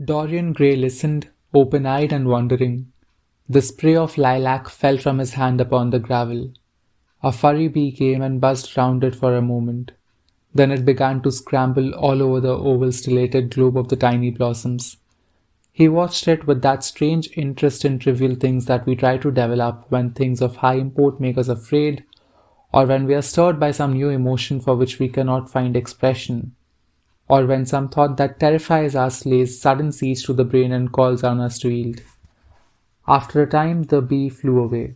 Dorian Gray listened, open-eyed and wondering. The spray of lilac fell from his hand upon the gravel. A furry bee came and buzzed round it for a moment. Then it began to scramble all over the oval stellated globe of the tiny blossoms. He watched it with that strange interest in trivial things that we try to develop when things of high import make us afraid, or when we are stirred by some new emotion for which we cannot find expression, or when some thought that terrifies us lays sudden siege to the brain and calls on us to yield. After a time, the bee flew away.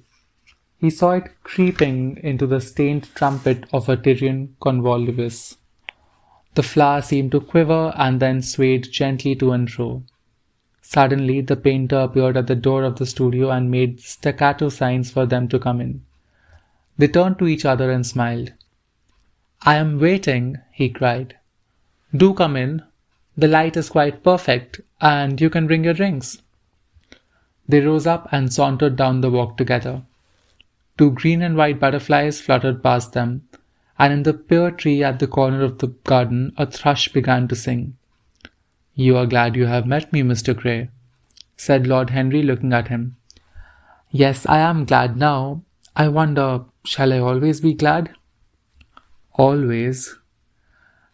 He saw it creeping into the stained trumpet of a Tyrian convolvulus. The flower seemed to quiver and then swayed gently to and fro. Suddenly, the painter appeared at the door of the studio and made staccato signs for them to come in. They turned to each other and smiled. "I am waiting," he cried. "Do come in. The light is quite perfect, and you can bring your drinks." They rose up and sauntered down the walk together. Two green and white butterflies fluttered past them, and in the pear tree at the corner of the garden a thrush began to sing. "You are glad you have met me, Mr. Gray," said Lord Henry, looking at him. "Yes, I am glad now. I wonder, shall I always be glad?" "Always?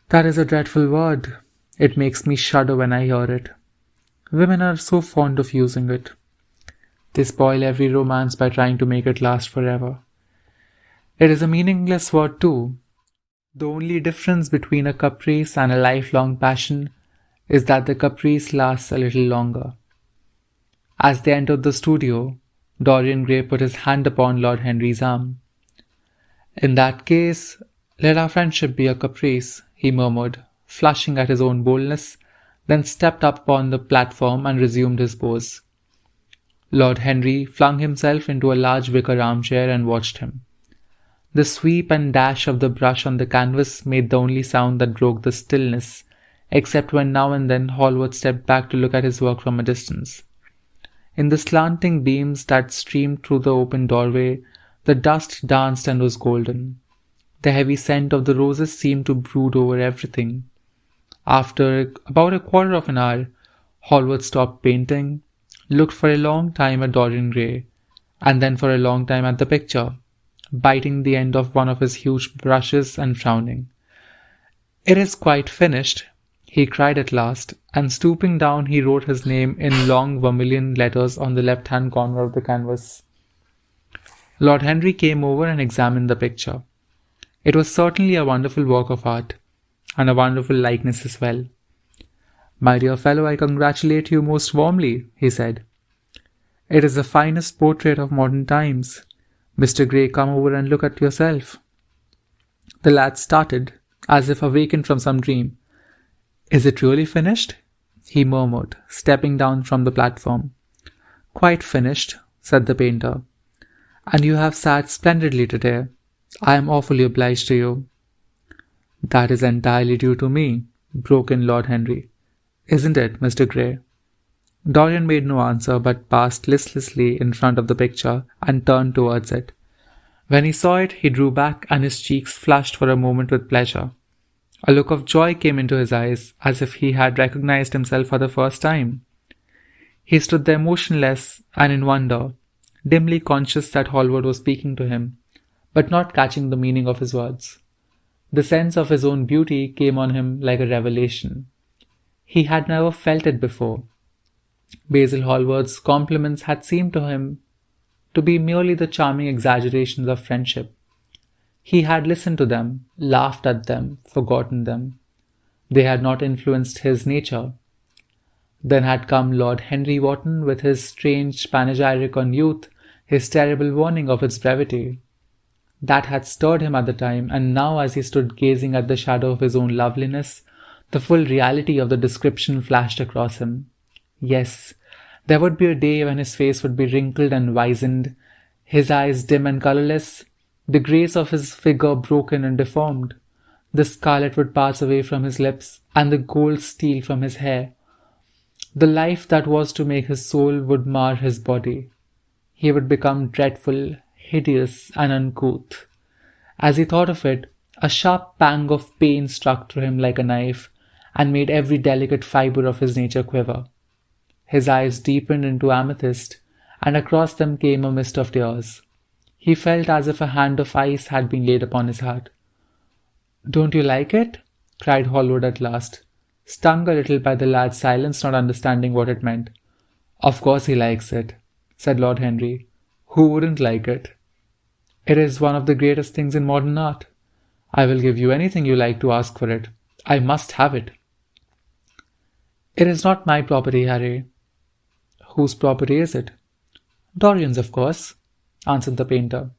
That is a dreadful word. It makes me shudder when I hear it. Women are so fond of using it. They spoil every romance by trying to make it last forever. It is a meaningless word too. The only difference between a caprice and a lifelong passion is that the caprice lasts a little longer." As they entered the studio, Dorian Gray put his hand upon Lord Henry's arm. "In that case, let our friendship be a caprice," he murmured, flushing at his own boldness, then stepped up upon the platform and resumed his pose. Lord Henry flung himself into a large wicker armchair and watched him. The sweep and dash of the brush on the canvas made the only sound that broke the stillness, except when now and then Hallward stepped back to look at his work from a distance. In the slanting beams that streamed through the open doorway, the dust danced and was golden. The heavy scent of the roses seemed to brood over everything. After about a quarter of an hour, Hallward stopped painting, looked for a long time at Dorian Gray, and then for a long time at the picture, biting the end of one of his huge brushes and frowning. "It is quite finished," he cried at last, and stooping down he wrote his name in long vermilion letters on the left-hand corner of the canvas. Lord Henry came over and examined the picture. It was certainly a wonderful work of art, and a wonderful likeness as well. "My dear fellow, I congratulate you most warmly," he said. "It is the finest portrait of modern times. Mr. Gray, come over and look at yourself." The lad started, as if awakened from some dream. "Is it really finished?" he murmured, stepping down from the platform. "Quite finished," said the painter. "And you have sat splendidly today. I am awfully obliged to you." "That is entirely due to me," broke in Lord Henry. "Isn't it, Mr. Gray?" Dorian made no answer, but passed listlessly in front of the picture and turned towards it. When he saw it, he drew back, and his cheeks flushed for a moment with pleasure. A look of joy came into his eyes, as if he had recognized himself for the first time. He stood there motionless and in wonder, dimly conscious that Hallward was speaking to him, but not catching the meaning of his words. The sense of his own beauty came on him like a revelation. He had never felt it before. Basil Hallward's compliments had seemed to him to be merely the charming exaggerations of friendship. He had listened to them, laughed at them, forgotten them. They had not influenced his nature. Then had come Lord Henry Wotton with his strange panegyric on youth, his terrible warning of its brevity. That had stirred him at the time, and now as he stood gazing at the shadow of his own loveliness, the full reality of the description flashed across him. Yes, there would be a day when his face would be wrinkled and wizened, his eyes dim and colourless, the grace of his figure broken and deformed. The scarlet would pass away from his lips, and the gold steal from his hair. The life that was to make his soul would mar his body. He would become dreadful, hideous, and uncouth. As he thought of it, a sharp pang of pain struck through him like a knife, and made every delicate fibre of his nature quiver. His eyes deepened into amethyst, and across them came a mist of tears. He felt as if a hand of ice had been laid upon his heart. "Don't you like it?" cried Hallward at last, stung a little by the lad's silence, not understanding what it meant. "Of course he likes it," said Lord Henry. "Who wouldn't like it? It is one of the greatest things in modern art. I will give you anything you like to ask for it. I must have it." "It is not my property, Harry." "Whose property is it?" "Dorian's, of course," answered the painter.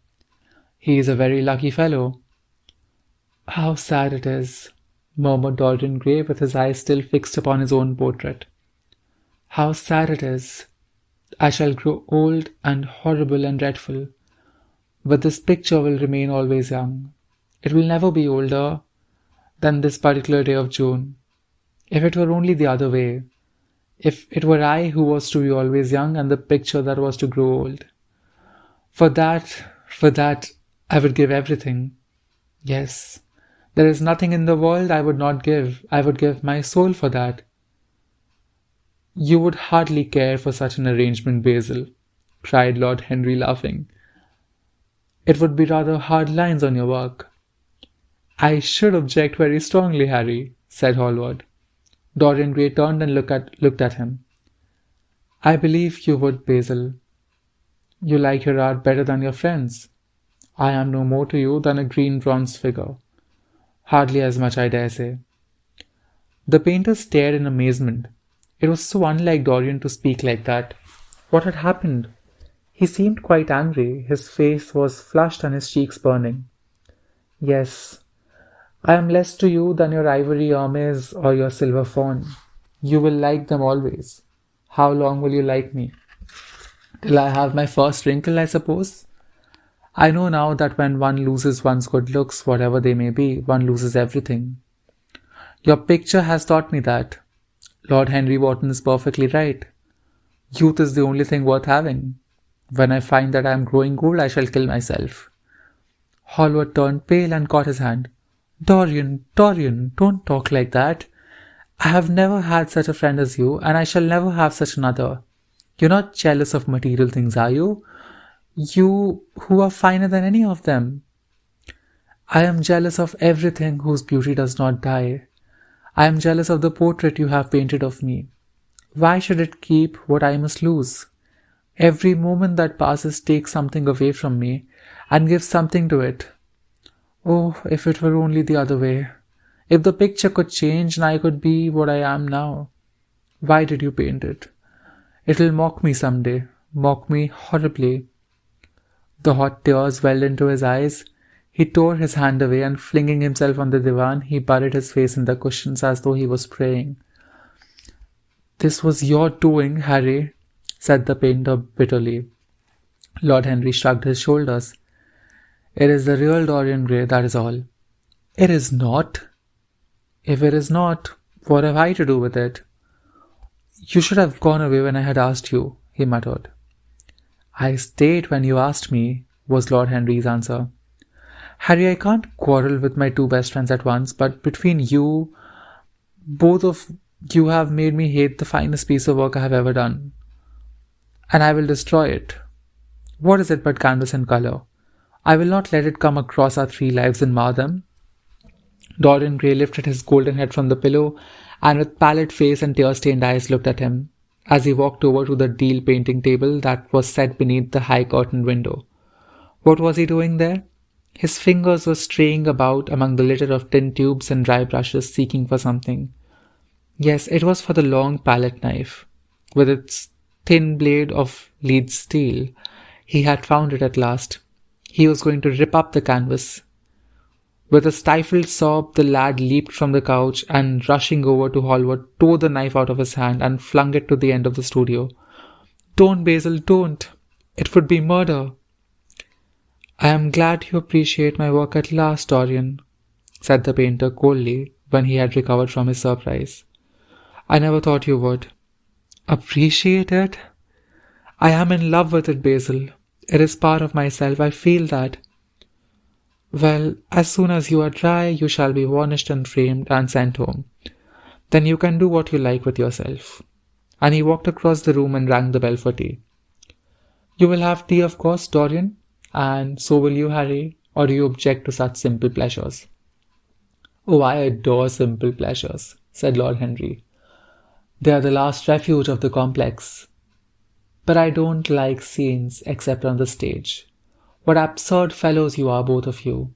"He is a very lucky fellow." "How sad it is," murmured Dorian Gray with his eyes still fixed upon his own portrait. "How sad it is. I shall grow old and horrible and dreadful. But this picture will remain always young. It will never be older than this particular day of June. If it were only the other way, if it were I who was to be always young and the picture that was to grow old. For that, I would give everything. Yes, there is nothing in the world I would not give. I would give my soul for that." "You would hardly care for such an arrangement, Basil," cried Lord Henry, laughing. "It would be rather hard lines on your work." "I should object very strongly, Harry," said Hallward. Dorian Gray turned and looked at him. "I believe you would, Basil. You like your art better than your friends. I am no more to you than a green bronze figure. Hardly as much, I dare say." The painter stared in amazement. It was so unlike Dorian to speak like that. What had happened? He seemed quite angry. His face was flushed and his cheeks burning. "Yes, I am less to you than your ivory Hermes or your silver fawn. You will like them always. How long will you like me? Till I have my first wrinkle, I suppose? I know now that when one loses one's good looks, whatever they may be, one loses everything. Your picture has taught me that. Lord Henry Wotton is perfectly right. Youth is the only thing worth having. When I find that I am growing old, I shall kill myself." Hallward turned pale and caught his hand. Dorian, don't talk like that. I have never had such a friend as you, and I shall never have such another. You're not jealous of material things, are you? You, who are finer than any of them." "I am jealous of everything whose beauty does not die. I am jealous of the portrait you have painted of me. Why should it keep what I must lose? Every moment that passes takes something away from me and gives something to it. Oh, if it were only the other way. If the picture could change and I could be what I am now. Why did you paint it? It will mock me some day, mock me horribly." The hot tears welled into his eyes. He tore his hand away and, flinging himself on the divan, he buried his face in the cushions as though he was praying. "This was your doing, Harry," said the painter bitterly. Lord Henry shrugged his shoulders. "It is the real Dorian Gray, that is all." "It is not." "If it is not, what have I to do with it?" "You should have gone away when I had asked you," he muttered. "I stayed when you asked me," was Lord Henry's answer. "Harry, I can't quarrel with my two best friends at once, but between you, both of you have made me hate the finest piece of work I have ever done. And I will destroy it. What is it but canvas and colour? I will not let it come across our 3 lives and mar them." Dorian Gray lifted his golden head from the pillow and with pallid face and tear-stained eyes looked at him as he walked over to the deal painting table that was set beneath the high curtained window. What was he doing there? His fingers were straying about among the litter of tin tubes and dry brushes, seeking for something. Yes, it was for the long palette knife. With its thin blade of lead steel, he had found it at last. He was going to rip up the canvas. With a stifled sob, the lad leaped from the couch and, rushing over to Hallward, tore the knife out of his hand and flung it to the end of the studio. "Don't, Basil, don't! It would be murder!" "I am glad you appreciate my work at last, Dorian," said the painter coldly when he had recovered from his surprise. "I never thought you would." "Appreciate it? I am in love with it, Basil. It is part of myself. I feel that. Well, as soon as you are dry, you shall be varnished and framed and sent home. Then you can do what you like with yourself. and he walked across the room and rang the bell for tea. You will have tea, of course, Dorian, and so will you, Harry, or do you object to such simple pleasures? Oh, I adore simple pleasures, said Lord Henry. They are the last refuge of the complex. But I don't like scenes except on the stage. What absurd fellows you are, both of you.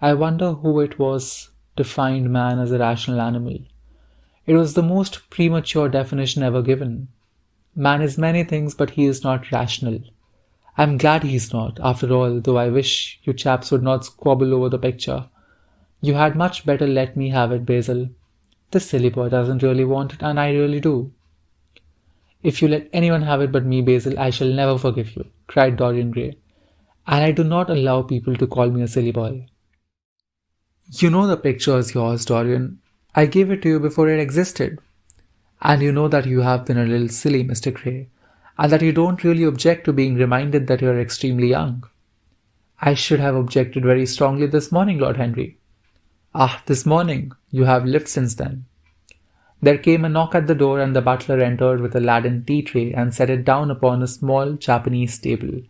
I wonder who it was defined man as a rational animal. It was the most premature definition ever given. Man is many things, but he is not rational. I'm glad he's not, after all, though I wish you chaps would not squabble over the picture. You had much better let me have it, Basil. This silly boy doesn't really want it, and I really do. If you let anyone have it but me, Basil, I shall never forgive you, cried Dorian Gray. And I do not allow people to call me a silly boy. You know the picture is yours, Dorian. I gave it to you before it existed. And you know that you have been a little silly, Mr. Gray, and that you don't really object to being reminded that you are extremely young. I should have objected very strongly this morning, Lord Henry. Ah, this morning. You have lived since then. There came a knock at the door, and the butler entered with a laden tea tray and set it down upon a small Japanese table.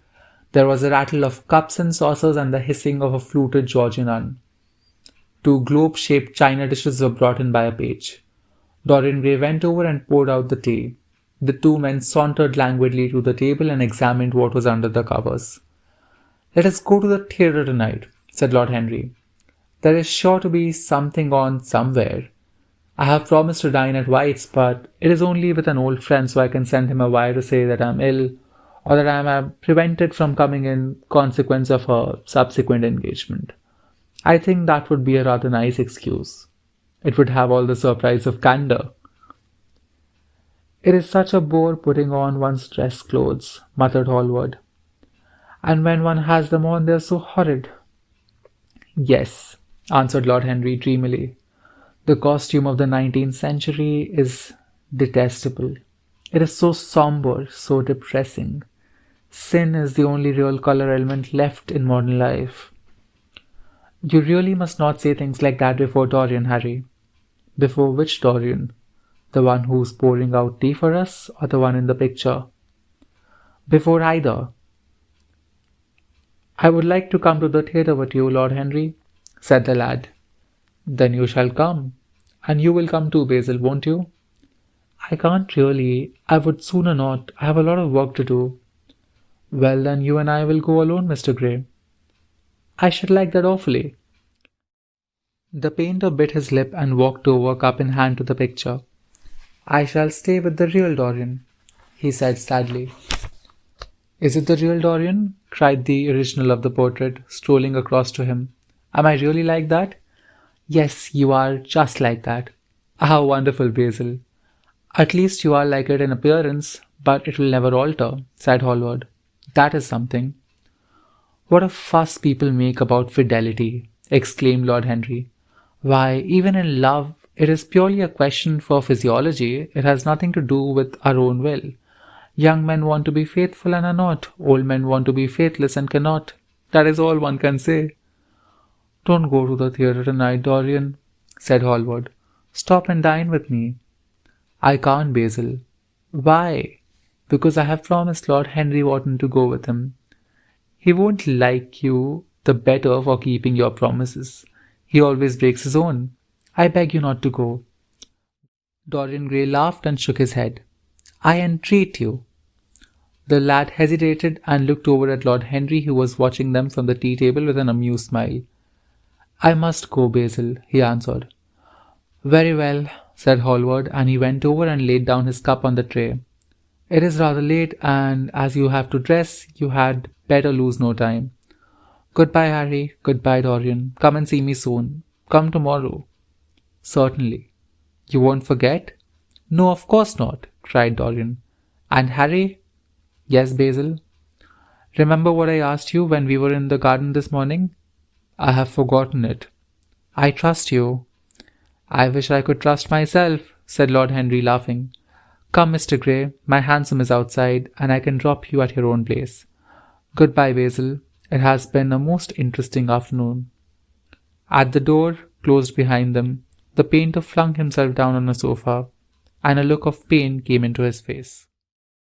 There was a rattle of cups and saucers and the hissing of a fluted Georgian urn. 2 globe-shaped china dishes were brought in by a page. Dorian Gray went over and poured out the tea. The 2 men sauntered languidly to the table and examined what was under the covers. Let us go to the theatre tonight, said Lord Henry. There is sure to be something on somewhere. I have promised to dine at White's, but it is only with an old friend, so I can send him a wire to say that I am ill, or that I am prevented from coming in consequence of a subsequent engagement. I think that would be a rather nice excuse. It would have all the surprise of candour. It is such a bore putting on one's dress clothes, muttered Hallward. And when one has them on, they are so horrid. Yes, answered Lord Henry dreamily. The costume of the 19th century is detestable. It is so sombre, so depressing. Sin is the only real colour element left in modern life. You really must not say things like that before Dorian, Harry. Before which Dorian? The one who's pouring out tea for us, or the one in the picture? Before either. I would like to come to the theatre with you, Lord Henry, said the lad. Then you shall come. And you will come too, Basil, won't you? I can't really. I would sooner not. I have a lot of work to do. Well, then you and I will go alone, Mr. Gray. I should like that awfully. The painter bit his lip and walked over, cup in hand, to the picture. I shall stay with the real Dorian, he said sadly. Is it the real Dorian? Cried the original of the portrait, strolling across to him. Am I really like that? Yes, you are just like that. How wonderful, Basil. At least you are like it in appearance, but it will never alter, said Hallward. That is something. What a fuss people make about fidelity, exclaimed Lord Henry. Why, even in love, it is purely a question for physiology. It has nothing to do with our own will. Young men want to be faithful and are not. Old men want to be faithless and cannot. That is all one can say. Don't go to the theatre tonight, Dorian, said Hallward. Stop and dine with me. I can't, Basil. Why? Because I have promised Lord Henry Wotton to go with him. He won't like you the better for keeping your promises. He always breaks his own. I beg you not to go. Dorian Gray laughed and shook his head. I entreat you. The lad hesitated and looked over at Lord Henry, who was watching them from the tea table with an amused smile. I must go, Basil, he answered. Very well, said Hallward, and he went over and laid down his cup on the tray. It is rather late, and as you have to dress, you had better lose no time. Goodbye, Harry. Goodbye, Dorian. Come and see me soon. Come tomorrow. Certainly. You won't forget? No, of course not, cried Dorian. And Harry? Yes, Basil. Remember what I asked you when we were in the garden this morning? I have forgotten it. I trust you. I wish I could trust myself, said Lord Henry, laughing. Come, Mr. Gray, my hansom is outside, and I can drop you at your own place. Goodbye, Basil. It has been a most interesting afternoon. At the door, closed behind them, the painter flung himself down on a sofa, and a look of pain came into his face.